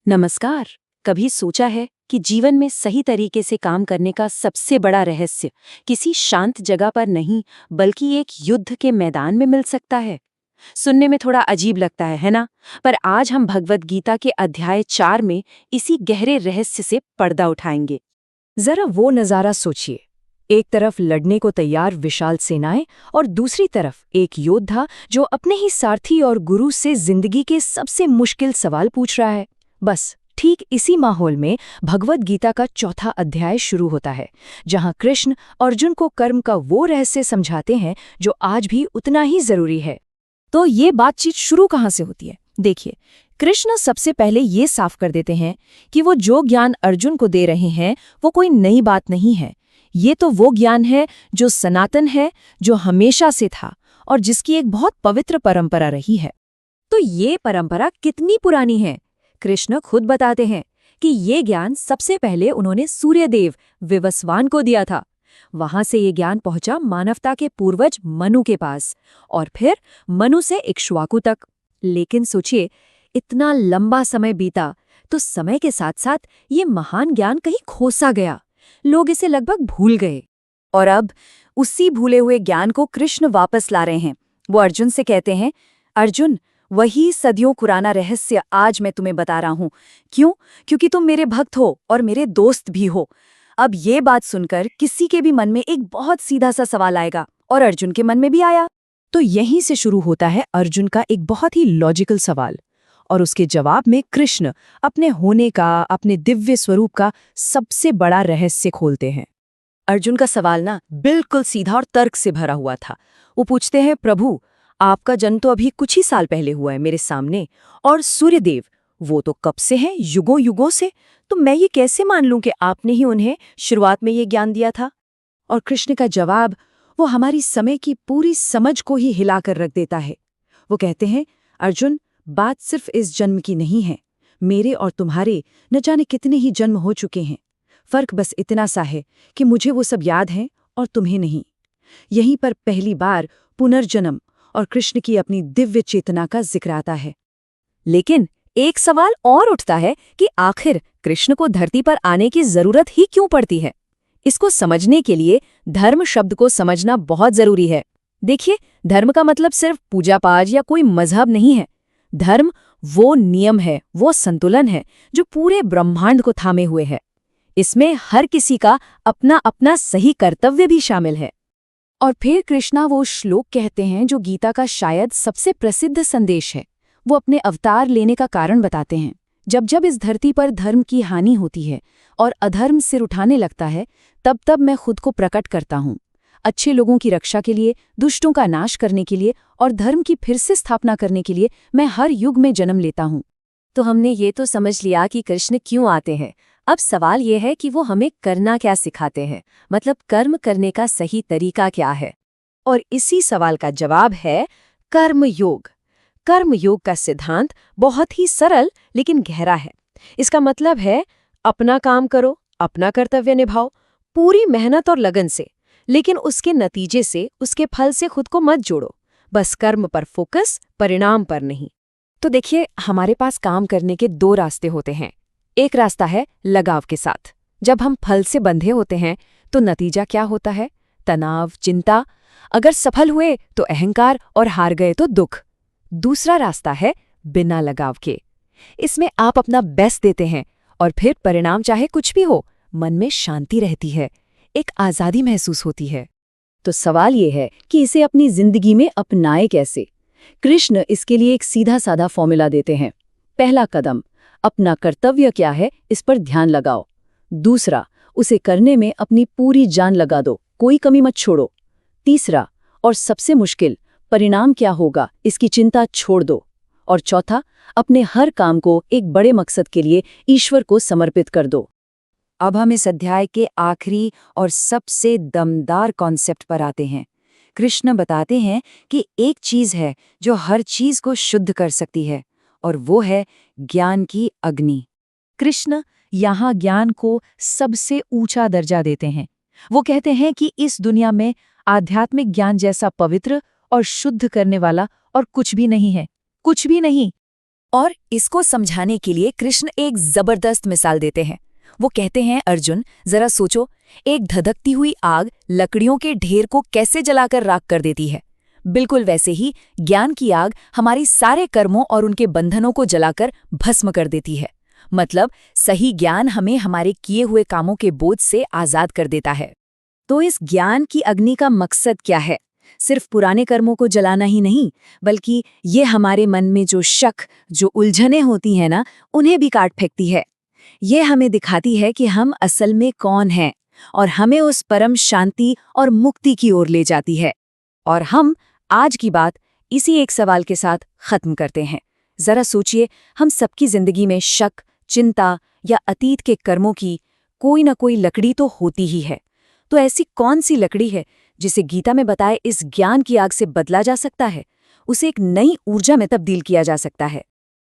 नमस्कार। कभी सोचा है कि जीवन में सही तरीके से काम करने का सबसे बड़ा रहस्य किसी शांत जगह पर नहीं बल्कि एक युद्ध के मैदान में मिल सकता है। सुनने में थोड़ा अजीब लगता है ना? पर आज हम भगवद गीता के अध्याय 4 में इसी गहरे रहस्य से पर्दा उठाएंगे। जरा वो नजारा सोचिए। एक तरफ लड़ने को तैयार विशाल सेनाएं और दूसरी तरफ एक योद्धा जो अपने ही सारथी और गुरु से जिंदगी के सबसे मुश्किल सवाल पूछ रहा है। बस ठीक इसी माहौल में भगवद गीता का चौथा अध्याय शुरू होता है, जहां कृष्ण अर्जुन को कर्म का वो रहस्य समझाते हैं जो आज भी उतना ही जरूरी है। तो ये बातचीत शुरू कहाँ से होती है? देखिए, कृष्ण सबसे पहले ये साफ कर देते हैं कि वो जो ज्ञान अर्जुन को दे रहे हैं वो कोई नई बात नहीं है। ये तो वो ज्ञान है जो सनातन है, जो हमेशा से था और जिसकी एक बहुत पवित्र परंपरा रही है। तो ये परंपरा कितनी पुरानी है? कृष्ण खुद बताते हैं कि ये ज्ञान सबसे पहले उन्होंने सूर्यदेव विवस्वान को दिया था। वहां से ये ज्ञान पहुंचा मानवता के पूर्वज मनु के पास और फिर मनु से इक्ष्वाकु तक। लेकिन सोचिए, इतना लंबा समय बीता तो समय के साथ साथ ये महान ज्ञान कहीं खोसा गया। लोग इसे लगभग भूल गए और अब उसी भूले हुए ज्ञान को कृष्ण वापस ला रहे हैं। वो अर्जुन से कहते हैं, अर्जुन, वही सदियों पुराना रहस्य आज मैं तुम्हें बता रहा हूं। क्यों? क्योंकि तुम मेरे भक्त हो और मेरे दोस्त भी हो। अब ये बात सुनकर किसी के भी मन में एक बहुत सीधा सा सवाल आएगा और अर्जुन के मन में भी आया। तो यहीं से शुरू होता है अर्जुन का एक बहुत ही लॉजिकल सवाल और उसके जवाब में कृष्ण अपने होने का, अपने दिव्य स्वरूप का सबसे बड़ा रहस्य खोलते हैं। अर्जुन का सवाल ना बिल्कुल सीधा और तर्क से भरा हुआ था। वो पूछते हैं, प्रभु, आपका जन्म तो अभी कुछ ही साल पहले हुआ है मेरे सामने, और सूर्यदेव वो तो कब से हैं, युगों युगों से। तो मैं ये कैसे मान लूं कि आपने ही उन्हें शुरुआत में ये ज्ञान दिया था? और कृष्ण का जवाब वो हमारी समय की पूरी समझ को ही हिलाकर रख देता है। वो कहते हैं, अर्जुन, बात सिर्फ इस जन्म की नहीं है। मेरे और तुम्हारे न जाने कितने ही जन्म हो चुके हैं। फर्क बस इतना सा है कि मुझे वो सब याद है और तुम्हें नहीं। यहीं पर पहली बार पुनर्जन्म और कृष्ण की अपनी दिव्य चेतना का जिक्र आता है। लेकिन एक सवाल और उठता है कि आखिर कृष्ण को धरती पर आने की जरूरत ही क्यों पड़ती है? इसको समझने के लिए धर्म शब्द को समझना बहुत जरूरी है। देखिए, धर्म का मतलब सिर्फ पूजा पाठ या कोई मजहब नहीं है। धर्म वो नियम है, वो संतुलन है जो पूरे ब्रह्मांड को थामे हुए है। इसमें हर किसी का अपना अपना सही कर्तव्य भी शामिल है। और फिर कृष्णा वो श्लोक कहते हैं जो गीता का शायद सबसे प्रसिद्ध संदेश है। वो अपने अवतार लेने का कारण बताते हैं। जब जब इस धरती पर धर्म की हानि होती है और अधर्म सिर उठाने लगता है, तब तब मैं खुद को प्रकट करता हूँ। अच्छे लोगों की रक्षा के लिए, दुष्टों का नाश करने के लिए और धर्म की फिर से स्थापना करने के लिए मैं हर युग में जन्म लेता हूँ। तो हमने ये तो समझ लिया कि कृष्ण क्यों आते हैं। अब सवाल ये है कि वो हमें करना क्या सिखाते हैं, मतलब कर्म करने का सही तरीका क्या है। और इसी सवाल का जवाब है कर्मयोग। कर्मयोग का सिद्धांत बहुत ही सरल लेकिन गहरा है। इसका मतलब है अपना काम करो, अपना कर्तव्य निभाओ, पूरी मेहनत और लगन से, लेकिन उसके नतीजे से, उसके फल से खुद को मत जोड़ो। बस कर्म पर फोकस, परिणाम पर नहीं। तो देखिए, हमारे पास काम करने के दो रास्ते होते हैं। एक रास्ता है लगाव के साथ। जब हम फल से बंधे होते हैं तो नतीजा क्या होता है? तनाव, चिंता। अगर सफल हुए तो अहंकार और हार गए तो दुख। दूसरा रास्ता है बिना लगाव के। इसमें आप अपना बेस्ट देते हैं और फिर परिणाम चाहे कुछ भी हो, मन में शांति रहती है, एक आज़ादी महसूस होती है। तो सवाल ये है कि इसे अपनी जिंदगी में अपनाए कैसे? कृष्ण इसके लिए एक सीधा साधा फॉर्मूला देते हैं। पहला कदम, अपना कर्तव्य क्या है इस पर ध्यान लगाओ। दूसरा, उसे करने में अपनी पूरी जान लगा दो, कोई कमी मत छोड़ो। तीसरा और सबसे मुश्किल, परिणाम क्या होगा इसकी चिंता छोड़ दो। और चौथा, अपने हर काम को एक बड़े मकसद के लिए ईश्वर को समर्पित कर दो। अब हम इस अध्याय के आखिरी और सबसे दमदार कॉन्सेप्ट पर आते हैं। कृष्ण बताते हैं कि एक चीज है जो हर चीज को शुद्ध कर सकती है, और वो है ज्ञान की अग्नि। कृष्ण यहाँ ज्ञान को सबसे ऊंचा दर्जा देते हैं। वो कहते हैं कि इस दुनिया में आध्यात्मिक ज्ञान जैसा पवित्र और शुद्ध करने वाला और कुछ भी नहीं है, कुछ भी नहीं। और इसको समझाने के लिए कृष्ण एक जबरदस्त मिसाल देते हैं। वो कहते हैं, अर्जुन जरा सोचो, एक धधकती हुई आग लकड़ियों के ढेर को कैसे जलाकर राख कर देती है। बिल्कुल वैसे ही ज्ञान की आग हमारी सारे कर्मों और उनके बंधनों को जलाकर भस्म कर देती है। मतलब सही ज्ञान हमें हमारे किए हुए कामों के बोझ से आजाद कर देता है। तो इस ज्ञान की अग्नि का मकसद क्या है? सिर्फ पुराने कर्मों को जलाना ही नहीं, बल्कि ये हमारे मन में जो शक, जो उलझनें होती हैं ना, उन्हें भी काट फेंकती है। ये हमें दिखाती है कि हम असल में कौन हैं और हमें उस परम शांति और मुक्ति की ओर ले जाती है। और हम आज की बात इसी एक सवाल के साथ खत्म करते हैं। जरा सोचिए, हम सबकी जिंदगी में शक, चिंता या अतीत के कर्मों की कोई ना कोई लकड़ी तो होती ही है। तो ऐसी कौन सी लकड़ी है जिसे गीता में बताए इस ज्ञान की आग से बदला जा सकता है, उसे एक नई ऊर्जा में तब्दील किया जा सकता है?